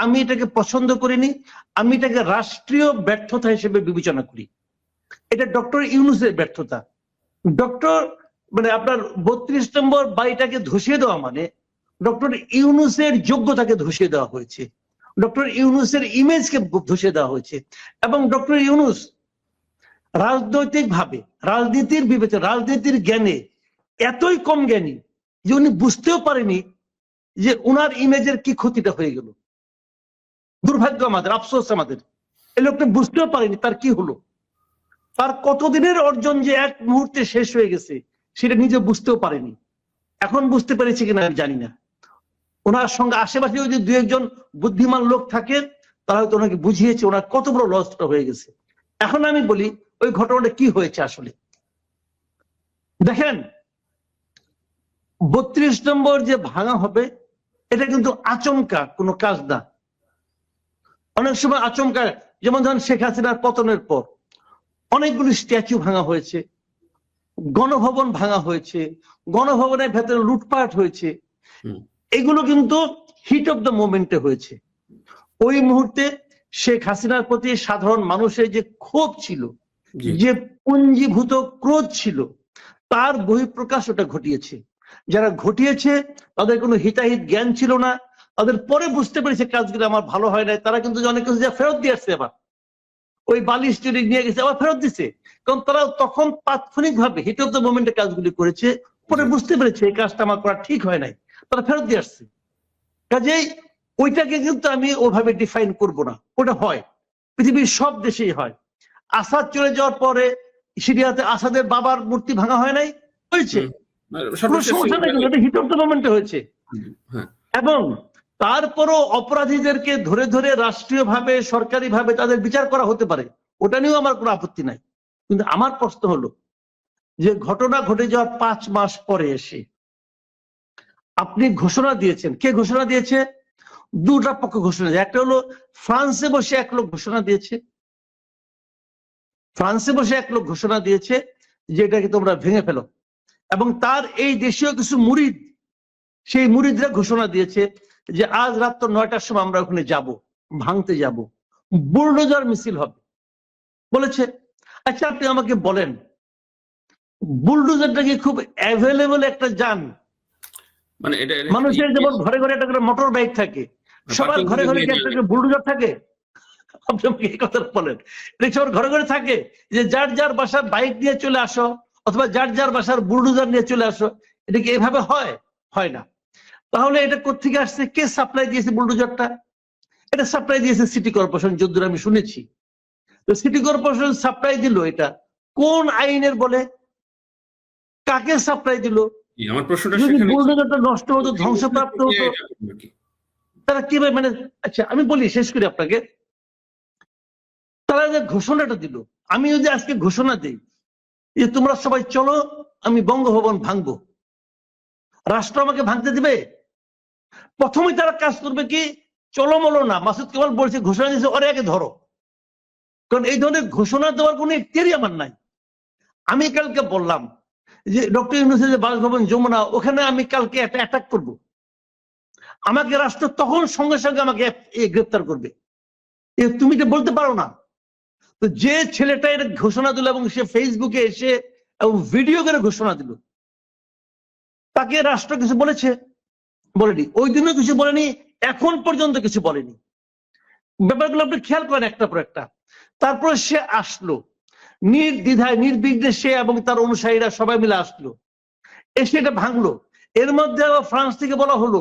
আমি এটাকে পছন্দ করিনি, আমি এটাকে রাষ্ট্রীয় ব্যর্থতা হিসেবে বিবেচনা করি। এটা ডক্টর ইউনূসের ব্যর্থতা। ডক্টর মানে আপনার 32 নম্বর বাড়িটাকে ধসিয়ে দেওয়া মানে ডক্টর ইউনূসের যোগ্যতাকে ধসিয়ে দেওয়া হয়েছে, ডক্টর ইউনূসের ইমেজকে ধসিয়ে দেওয়া হয়েছে। এবং ডক্টর ইউনূস রাজনৈতিক ভাবে, রাজনীতির বিবেচনা, রাজনীতির জ্ঞানে এতই কম জ্ঞানী যে উনি বুঝতেও পারেনি যে উনার ইমেজের কি ক্ষতিটা হয়ে গেল। দুর্ভাগ্য আমাদের, আফসোস আমাদের, এই লোকটা বুঝতেও পারেনি তার কি হলো, তার কতদিনের অর্জন যে এক মুহূর্তে শেষ হয়ে গেছে সেটা নিজে বুঝতেও পারেনি। এখন বুঝতে পেরেছে কিনা আমি জানি না। ওনার সঙ্গে আশেপাশে যদি দু একজন বুদ্ধিমান লোক থাকেন তারা হয়তো ওনাকে বুঝিয়েছে ওনার কত বড় লসটা হয়ে গেছে। এখন আমি বলি ওই ঘটনাটা কি হয়েছে আসলে। দেখেন 32 নম্বর যে ভাঙা হবে এটা কিন্তু আচমকা কোনো কাজ না। অনেক সময় আচমকা, যেমন ধরেন শেখ হাসিনার পতনের পর অনেকগুলি স্ট্যাচু ভাঙা হয়েছে, গণভবন ভাঙা হয়েছে, গণভবনের ভেতরে লুটপাট হয়েছে। এগুলো কিন্তু হিট অফ দ্য মোমেন্টে হয়েছে। ওই মুহূর্তে শেখ হাসিনার প্রতি সাধারণ মানুষের যে ক্ষোভ ছিল, যে পুঞ্জীভূত ক্রোধ ছিল, তার বহিঃপ্রকাশ ওটা ঘটিয়েছে। যারা ঘটিয়েছে তাদের কোনো হিতাহিত জ্ঞান ছিল না, তাদের পরে বুঝতে পেরেছে কাজগুলো আমার ভালো হয় নাই, তারা কিন্তু অনেক কিছু যা ফেরত দিয়ে আসছে, আবার ওই বালিশ চুরি নিয়ে গেছে আবার ফেরত দিচ্ছে, কারণ তারা তখন তাৎক্ষণিক ভাবে হিট অফ দ্য মোমেন্টে কাজগুলি করেছে, পরে বুঝতে পেরেছে এই কাজটা আমার করা ঠিক হয় নাই, তারা ফেরত দিয়ে আসছে। কাজেই ওইটাকে কিন্তু আমি ওভাবে ডিফাইন করব না, ওটা হয় পৃথিবীর সব দেশেই হয়। আসাদ চলে যাওয়ার পরে সিরিয়াতে আসাদের বাবার মূর্তি ভাঙা হয় নাই, হয়েছে, কোনো সমস্যা নাই, হিট অফ দ্য মোমেন্টে হয়েছে। এবং তারপরও অপরাধীদেরকে ধরে ধরে রাষ্ট্রীয়ভাবে সরকারিভাবে তাদের বিচার করা হতে পারে, ওটা নিয়েও আমার কোনো আপত্তি নাই। কিন্তু আমার প্রশ্ন হলো যে ঘটনা ঘটে যাওয়ার 5 মাস পরে এসে আপনি ঘোষণা দিয়েছেন, কে ঘোষণা দিয়েছে? দুটা পক্ষ ঘোষণা দিয়েছে। একটা হলো ফ্রান্সে বসে এক লোক ঘোষণা দিয়েছে, ফ্রান্সে বসে এক লোক ঘোষণা দিয়েছে যে এটাকে তোমরা ভেঙে ফেলো। এবং তার এই দেশীয় কিছু মুরিদ, সেই মুরিদরা ঘোষণা দিয়েছে যে আজ রাত 9টার সময় আমরা ওখানে যাব, ভাঙতে যাব, বুলডোজার মিছিল হবে বলেছে। আচ্ছা আপনি আমাকে বলেন, বুলডোজারটা কি খুব অ্যাভেলেবল একটা যান? মানে মানুষের যেমন ঘরে ঘরে একটা করে মোটর বাইক থাকে, সবার ঘরে ঘরে কি একটা বুলডোজার থাকে? আপনি আমাকে এই কথা বলেন, সবার ঘরে ঘরে থাকে যে যার যার বাসার বাইক নিয়ে চলে আসো অথবা যার যার বাসার বুলডোজার নিয়ে চলে আসো? এটা কি এভাবে হয়? হয় না। তাহলে এটা কোত্থেকে আসছে? কে সাপ্লাই দিয়েছে বুলডোজারটা? এটা সাপ্লাই দিয়েছে সিটি কর্পোরেশন, যদ্দূর আমি শুনেছি। তো সিটি কর্পোরেশন সাপ্লাই দিল, এটা কোন আইনের বলে? কাকে সাপ্লাই দিল? আমার প্রশ্নটা যদি বুলডোজারটা নষ্ট হতো, ধ্বংসপ্রাপ্ত হতো, তারা কিভাবে মানে? আচ্ছা আমি বলি, শেষ করি আপনাকে। তারা যে ঘোষণাটা দিল, আমি যদি আজকে ঘোষণা দিই যে তোমরা সবাই চলো আমি বঙ্গভবন ভাঙবো, রাষ্ট্র আমাকে ভাঙতে দিবে? প্রথমে তারা কাজ করবে কি, চলোমলো না, মাসুদ কেবল বলছে ঘোষণা দিয়েছে ওরে আগে ধরো, কারণ এই ধরনের ঘোষণা দেওয়ার কোনো ইখতিয়ারই আমার নাই। আমি কালকে বললাম যে ডক্টর ইউনূসের যে বাসভবন যমুনা, ওখানে আমি কালকে একটা অ্যাটাক করব, আমাকে রাষ্ট্র তখন সঙ্গে সঙ্গে আমাকে গ্রেপ্তার করবে। তুমি তো বলতে পারো না। তো যে ছেলেটা এর ঘোষণা দিল এবং সে ফেসবুকে এসে এবং ভিডিও করে ঘোষণা দিল, তাকে রাষ্ট্র কিছু বলেছে? বলেনি। ওই দিনও কিছু বলেনি, এখন পর্যন্ত কিছু বলেনি। ব্যাপারগুলো আপনি খেয়াল করেন একটা পর একটা। তারপর সে আসলো নির্দ্বিধায় নির্বিঘ্নে, সে এবং তার অনুসারীরা সবাই মিলে আসলো, এসে এটা ভাঙলো। এর মধ্যে আবার ফ্রান্স থেকে বলা হলো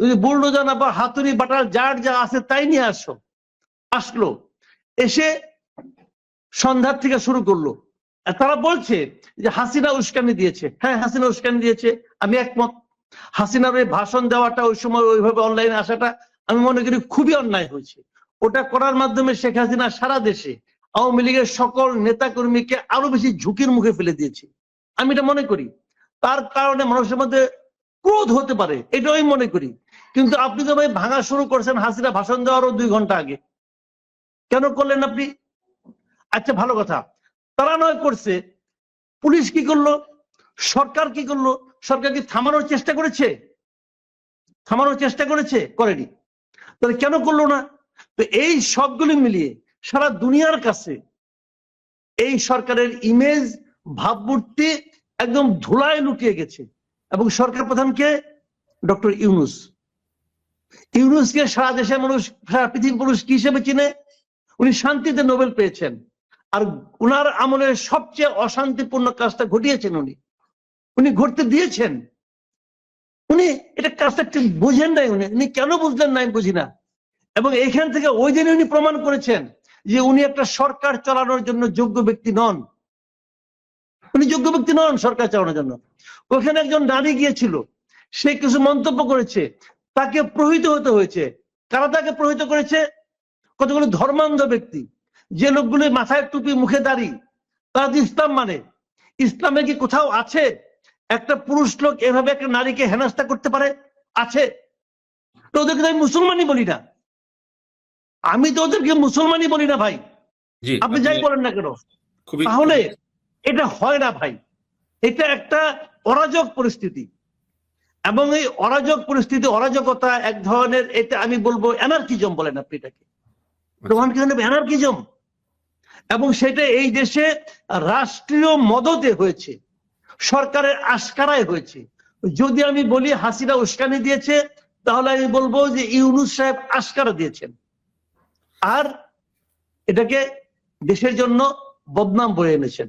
যদি বুলডোজার বা হাতুড়ি বাটার যার যা আছে তাই নিয়ে আসলো। এসে সন্ধ্যার থেকে শুরু করলো। তারা বলছে যে হাসিনা উস্কানি দিয়েছে। হ্যাঁ, হাসিনা উস্কানি দিয়েছে, আমি একমত। হাসিনার ওই ভাষণ দেওয়াটা, ওই সময় ওইভাবে অনলাইনে আসাটা আমি মনে করি খুবই অন্যায় হয়েছে। ওটা করার মাধ্যমে শেখ হাসিনা সারা দেশে আওয়ামী লীগের সকল নেতাকর্মীকে আরো বেশি ঝুঁকির মুখে ফেলে দিয়েছে, আমি এটা মনে করি। তার কারণে মানুষের মধ্যে ক্রোধ হতে পারে, এটাও আমি মনে করি। কিন্তু আপনি তো ভাই ভাঙা শুরু করছেন হাসিনা ভাষণ দেওয়ারও 2 ঘন্টা আগে, কেন করলেন আপনি? আচ্ছা ভালো কথা, তারা নয় করছে, পুলিশ কি করলো, সরকার কি করলো? সরকার কি থামানোর চেষ্টা করেছে? থামানোর চেষ্টা করেছে? করেনি। তাহলে কেন করলো না? তো এই সবগুলি মিলিয়ে সারা দুনিয়ার কাছে এই সরকারের ইমেজ, ভাবমূর্তি একদম ধুলায় লুকিয়ে গেছে। এবং সরকার প্রধানকে ডক্টর ইউনূস, ইউনূসকে সারা দেশের মানুষ, সারা পৃথিবীর মানুষ কি হিসেবে চিনে? উনি শান্তিতে নোবেল পেয়েছেন, আর উনার আমলের সবচেয়ে অশান্তিপূর্ণ কাজটা ঘটিয়েছেন উনি ঘটতে দিয়েছেন। উনি এটা কাজটা ঠিক বুঝেন নাই, উনি কেন বুঝলেন না আমি বুঝি না। এবং এখান থেকে ওই দিন উনি প্রমাণ করেছেন যে উনি একটা সরকার চালানোর জন্য যোগ্য ব্যক্তি নন। উনি যোগ্য ব্যক্তি নন সরকার চালানোর জন্য। ওখানে একজন নারী গিয়েছিল, সে কিছু মন্তব্য করেছে, তাকে প্রহিত হতে হয়েছে। কারা তাকে প্রহিত করেছে? কতগুলো ধর্মান্ধ ব্যক্তি, যে লোকগুলি মাথায় টুপি, মুখে দাড়ি, তারা যে ইসলাম মানে। ইসলামে কি কোথাও আছে একটা পুরুষ লোক এভাবে একটা নারীকে হেনস্থা করতে পারে? আছে? তো ওদেরকে আমি মুসলমানই বলি না, আমি তো ওদেরকে মুসলমানই বলি না ভাই, আপনি যাই বলেন না কেন। তাহলে এটা হয় না ভাই, এটা একটা অরাজক পরিস্থিতি। এবং এই অরাজক পরিস্থিতি, অরাজকতা এক ধরনের, এটা আমি বলবো অ্যানার্কিজম বলেন আপনি এটাকে, অ্যানার্কিজম। এবং সেটা এই দেশে রাষ্ট্রীয় মদতে হয়েছে, সরকারের আশকারায় হয়েছে। যদি আমি বলি হাসিনা উস্কানি দিয়েছে, তাহলে আমি বলবো যে ইউনূস সাহেব আশকারা দিয়েছেন, আর এটাকে দেশের জন্য বদনাম বয়ে এনেছেন।